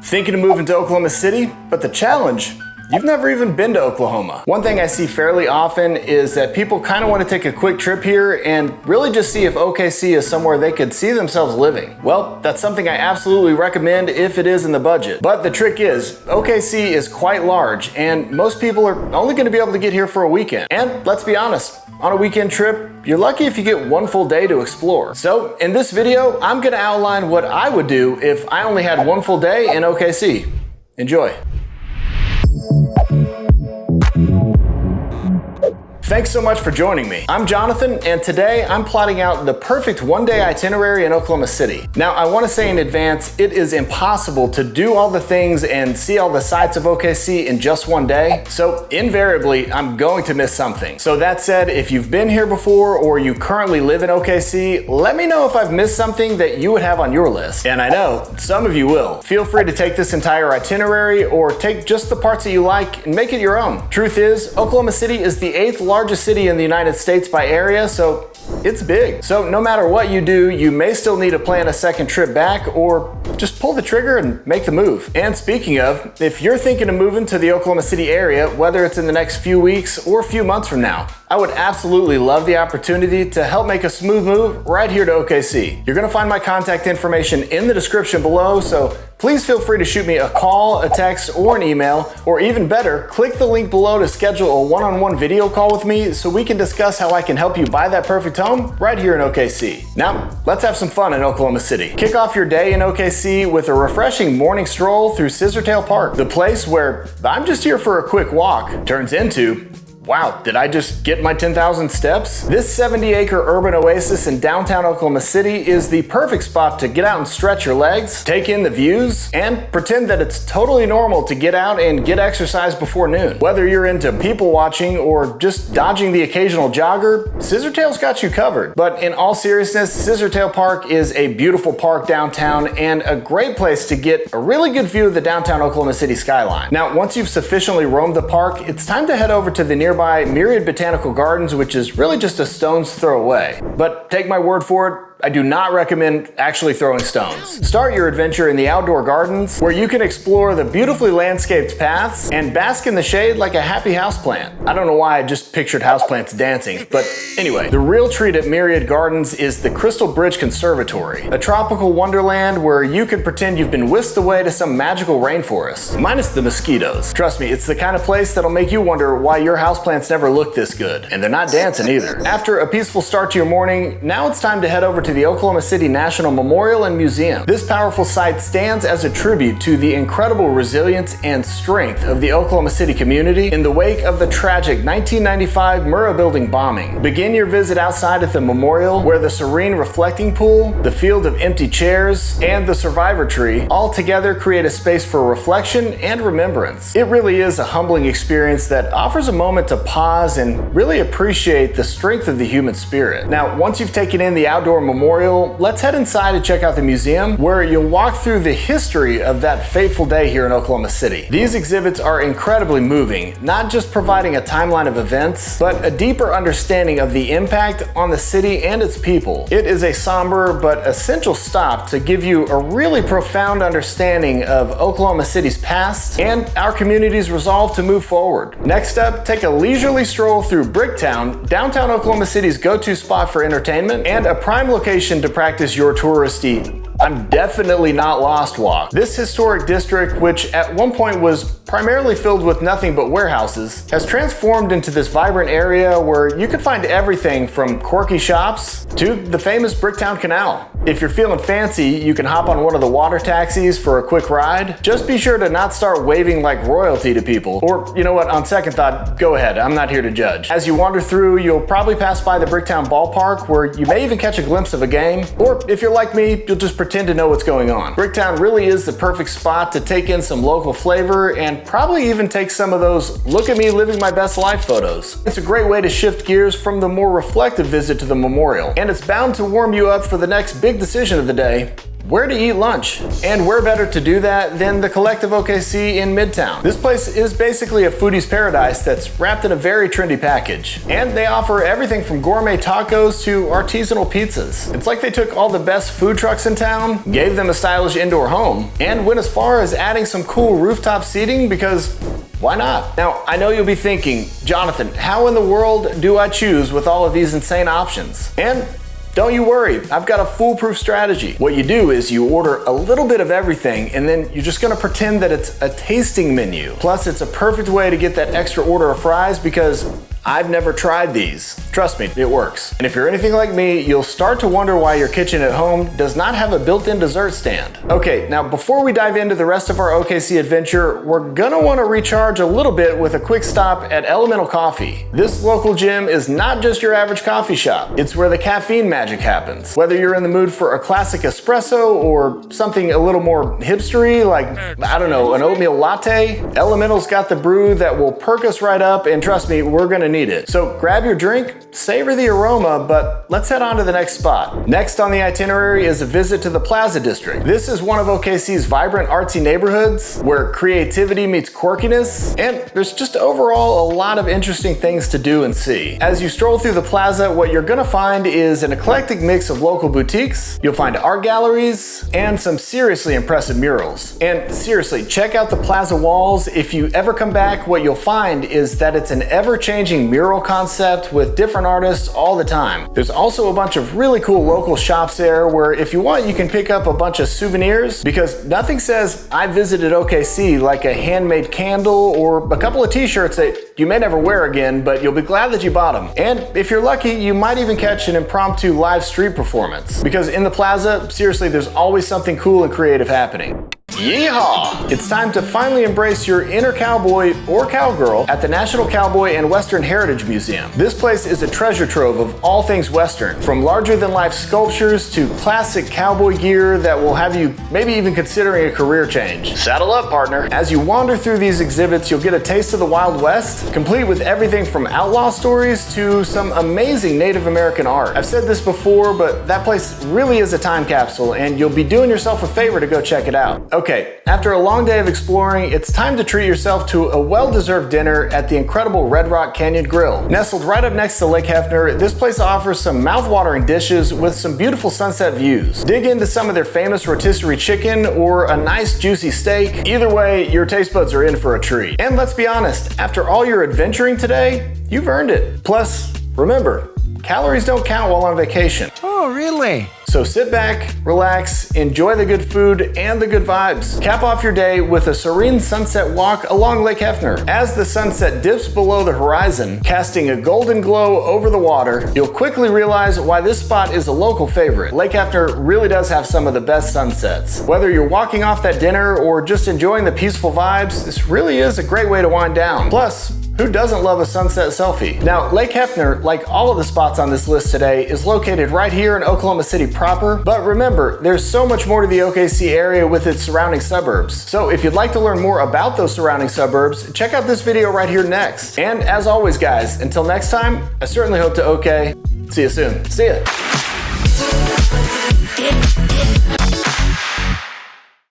Thinking of moving to Oklahoma City, but the challenge, you've never even been to Oklahoma. One thing I see fairly often is that people kind of want to take a quick trip here and really just see if OKC is somewhere they could see themselves living. Well, that's something I absolutely recommend if it is in the budget. But the trick is, OKC is quite large and most people are only going to be able to get here for a weekend. And let's be honest, on a weekend trip, you're lucky if you get one full day to explore. So in this video, I'm going to outline what I would do if I only had one full day in OKC. Enjoy. Thanks so much for joining me. I'm Jonathan, and today I'm plotting out the perfect one-day itinerary in Oklahoma City. Now, I want to say in advance, it is impossible to do all the things and see all the sights of OKC in just one day, so invariably, I'm going to miss something. So that said, if you've been here before or you currently live in OKC, let me know if I've missed something that you would have on your list. And I know some of you will. Feel free to take this entire itinerary or take just the parts that you like and make it your own. Truth is, Oklahoma City is the 8th largest city in the United States by area, so it's big. So no matter what you do, you may still need to plan a second trip back or just pull the trigger and make the move. And speaking of, if you're thinking of moving to the Oklahoma City area, whether it's in the next few weeks or a few months from now, I would absolutely love the opportunity to help make a smooth move right here to OKC. You're gonna find my contact information in the description below, so please feel free to shoot me a call, a text, or an email, or even better, click the link below to schedule a one-on-one video call with me so we can discuss how I can help you buy that perfect home right here in OKC. Now, let's have some fun in Oklahoma City. Kick off your day in OKC with a refreshing morning stroll through Scissortail Park, the place where I'm just here for a quick walk turns into, wow, did I just get my 10,000 steps? This 70-acre urban oasis in downtown Oklahoma City is the perfect spot to get out and stretch your legs, take in the views, and pretend that it's totally normal to get out and get exercise before noon. Whether you're into people watching or just dodging the occasional jogger, Scissortail's got you covered. But in all seriousness, Scissortail Park is a beautiful park downtown and a great place to get a really good view of the downtown Oklahoma City skyline. Now, once you've sufficiently roamed the park, it's time to head over to the nearby Myriad Botanical Gardens, which is really just a stone's throw away. But take my word for it, I do not recommend actually throwing stones. Start your adventure in the outdoor gardens where you can explore the beautifully landscaped paths and bask in the shade like a happy houseplant. I don't know why I just pictured houseplants dancing, but anyway, the real treat at Myriad Gardens is the Crystal Bridge Conservatory, a tropical wonderland where you can pretend you've been whisked away to some magical rainforest, minus the mosquitoes. Trust me, it's the kind of place that'll make you wonder why your houseplants never look this good, and they're not dancing either. After a peaceful start to your morning, now it's time to head over to the Oklahoma City National Memorial and Museum. This powerful site stands as a tribute to the incredible resilience and strength of the Oklahoma City community in the wake of the tragic 1995 Murrah Building bombing. Begin your visit outside at the memorial, where the serene reflecting pool, the field of empty chairs, and the survivor tree all together create a space for reflection and remembrance. It really is a humbling experience that offers a moment to pause and really appreciate the strength of the human spirit. Now, once you've taken in the outdoor memorial, let's head inside and check out the museum, where you'll walk through the history of that fateful day here in Oklahoma City. These exhibits are incredibly moving, not just providing a timeline of events, but a deeper understanding of the impact on the city and its people. It is a somber but essential stop to give you a really profound understanding of Oklahoma City's past and our community's resolve to move forward. Next up, take a leisurely stroll through Bricktown, downtown Oklahoma City's go-to spot for entertainment and a prime location to practice your touristy I'm definitely not lost walk. This historic district, which at one point was primarily filled with nothing but warehouses, has transformed into this vibrant area where you can find everything from quirky shops to the famous Bricktown Canal. If you're feeling fancy, you can hop on one of the water taxis for a quick ride. Just be sure to not start waving like royalty to people. Or, you know what, on second thought, go ahead, I'm not here to judge. As you wander through, you'll probably pass by the Bricktown ballpark, where you may even catch a glimpse of a game. Or if you're like me, you'll just pretend to know what's going on. Bricktown really is the perfect spot to take in some local flavor and probably even take some of those look at me living my best life photos. It's a great way to shift gears from the more reflective visit to the memorial, and it's bound to warm you up for the next big decision of the day: where to eat lunch. And where better to do that than the Collective OKC in Midtown. This place is basically a foodie's paradise that's wrapped in a very trendy package. And they offer everything from gourmet tacos to artisanal pizzas. It's like they took all the best food trucks in town, gave them a stylish indoor home, and went as far as adding some cool rooftop seating because why not? Now, I know you'll be thinking, Jonathan, how in the world do I choose with all of these insane options? And don't you worry, I've got a foolproof strategy. What you do is you order a little bit of everything and then you're just gonna pretend that it's a tasting menu. Plus, it's a perfect way to get that extra order of fries because I've never tried these. Trust me, it works. And if you're anything like me, you'll start to wonder why your kitchen at home does not have a built-in dessert stand. Okay, now before we dive into the rest of our OKC adventure, we're gonna wanna recharge a little bit with a quick stop at Elemental Coffee. This local gym is not just your average coffee shop. It's where the caffeine magic happens. Whether you're in the mood for a classic espresso or something a little more hipstery, like, I don't know, an oatmeal latte, Elemental's got the brew that will perk us right up, and trust me, we're gonna need it. So grab your drink, savor the aroma, but let's head on to the next spot. Next on the itinerary is a visit to the Plaza District. This is one of OKC's vibrant artsy neighborhoods where creativity meets quirkiness, and there's just overall a lot of interesting things to do and see. As you stroll through the plaza, what you're gonna find is an eclectic mix of local boutiques, you'll find art galleries, and some seriously impressive murals. And seriously, check out the plaza walls. If you ever come back, what you'll find is that it's an ever-changing mural concept with different artists all the time. There's also a bunch of really cool local shops there where if you want, you can pick up a bunch of souvenirs because nothing says I visited OKC like a handmade candle or a couple of t-shirts that you may never wear again, but you'll be glad that you bought them. And if you're lucky, you might even catch an impromptu live street performance because in the plaza, seriously, there's always something cool and creative happening. Yeehaw! It's time to finally embrace your inner cowboy or cowgirl at the National Cowboy and Western Heritage Museum. This place is a treasure trove of all things Western, from larger-than-life sculptures to classic cowboy gear that will have you maybe even considering a career change. Saddle up, partner. As you wander through these exhibits, you'll get a taste of the Wild West, complete with everything from outlaw stories to some amazing Native American art. I've said this before, but that place really is a time capsule, and you'll be doing yourself a favor to go check it out. Okay, after a long day of exploring, it's time to treat yourself to a well-deserved dinner at the incredible Red Rock Canyon Grill. Nestled right up next to Lake Hefner, this place offers some mouth-watering dishes with some beautiful sunset views. Dig into some of their famous rotisserie chicken or a nice juicy steak. Either way, your taste buds are in for a treat. And let's be honest, after all your adventuring today, you've earned it. Plus, remember, calories don't count while on vacation. Oh, really? So sit back, relax, enjoy the good food and the good vibes. Cap off your day with a serene sunset walk along Lake Hefner. As the sunset dips below the horizon, casting a golden glow over the water, you'll quickly realize why this spot is a local favorite. Lake Hefner really does have some of the best sunsets. Whether you're walking off that dinner or just enjoying the peaceful vibes, this really is a great way to wind down. Plus, who doesn't love a sunset selfie? Now, Lake Hefner, like all of the spots on this list today, is located right here in Oklahoma City proper, but remember, there's so much more to the OKC area with its surrounding suburbs. So if you'd like to learn more about those surrounding suburbs, check out this video right here next. And as always, guys, until next time, I certainly hope to OK. See you soon. See ya.